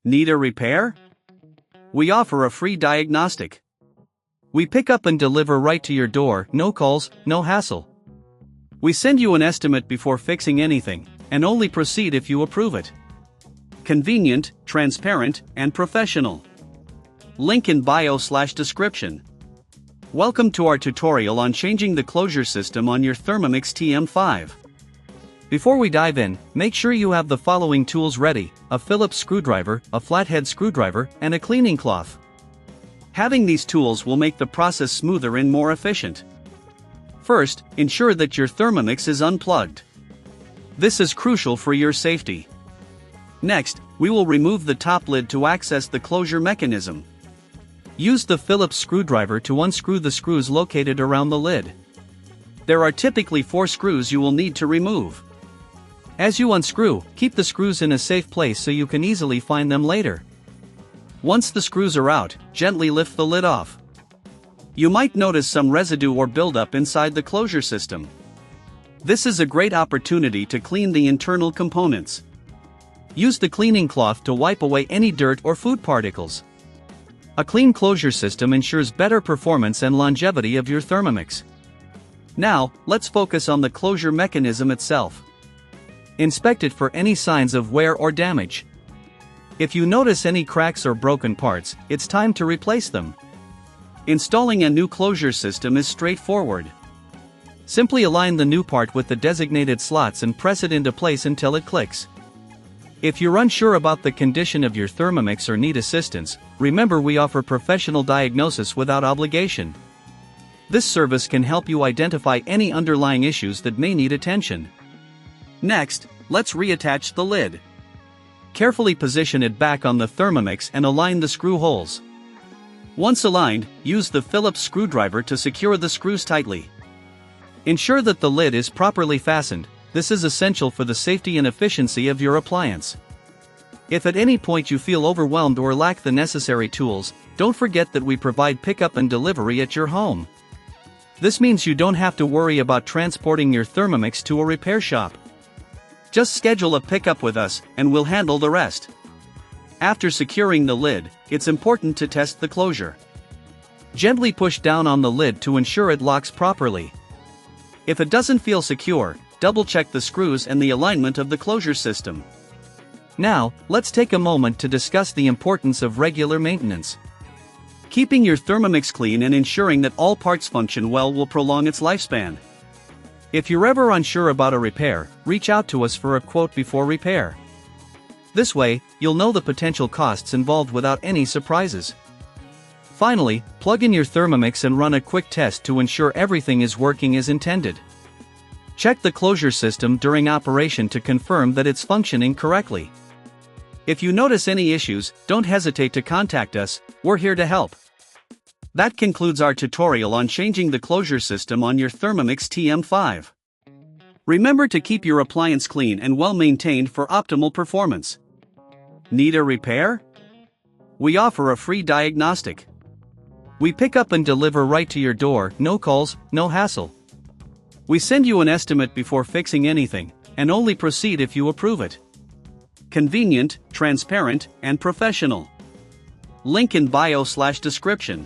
Need a repair? We offer a free diagnostic. We pick up and deliver right to your door, no calls, no hassle. We send you an estimate before fixing anything, and only proceed if you approve it. Convenient, transparent, and professional. Link in bio/description. Welcome to our tutorial on changing the closure system on your Thermomix TM5. Before we dive in, make sure you have the following tools ready: a Phillips screwdriver, a flathead screwdriver, and a cleaning cloth. Having these tools will make the process smoother and more efficient. First, ensure that your Thermomix is unplugged. This is crucial for your safety. Next, we will remove the top lid to access the closure mechanism. Use the Phillips screwdriver to unscrew the screws located around the lid. There are typically 4 screws you will need to remove. As you unscrew, keep the screws in a safe place so you can easily find them later. Once the screws are out, gently lift the lid off. You might notice some residue or buildup inside the closure system. This is a great opportunity to clean the internal components. Use the cleaning cloth to wipe away any dirt or food particles. A clean closure system ensures better performance and longevity of your Thermomix. Now, let's focus on the closure mechanism itself. Inspect it for any signs of wear or damage. If you notice any cracks or broken parts, it's time to replace them. Installing a new closure system is straightforward. Simply align the new part with the designated slots and press it into place until it clicks. If you're unsure about the condition of your Thermomix or need assistance, remember we offer professional diagnosis without obligation. This service can help you identify any underlying issues that may need attention. Next, let's reattach the lid. Carefully position it back on the Thermomix and align the screw holes. Once aligned, use the Phillips screwdriver to secure the screws tightly. Ensure that the lid is properly fastened. This is essential for the safety and efficiency of your appliance. If at any point you feel overwhelmed or lack the necessary tools, don't forget that we provide pickup and delivery at your home. This means you don't have to worry about transporting your Thermomix to a repair shop. Just schedule a pickup with us, and we'll handle the rest. After securing the lid, it's important to test the closure. Gently push down on the lid to ensure it locks properly. If it doesn't feel secure, double-check the screws and the alignment of the closure system. Now, let's take a moment to discuss the importance of regular maintenance. Keeping your Thermomix clean and ensuring that all parts function well will prolong its lifespan. If you're ever unsure about a repair, reach out to us for a quote before repair. This way, you'll know the potential costs involved without any surprises. Finally, plug in your Thermomix and run a quick test to ensure everything is working as intended. Check the closure system during operation to confirm that it's functioning correctly. If you notice any issues, don't hesitate to contact us, we're here to help. That concludes our tutorial on changing the closure system on your Thermomix TM5. Remember to keep your appliance clean and well maintained for optimal performance. Need a repair? We offer a free diagnostic. We pick up and deliver right to your door, no calls, no hassle. We send you an estimate before fixing anything, and only proceed if you approve it. Convenient, transparent, and professional. Link in bio/description.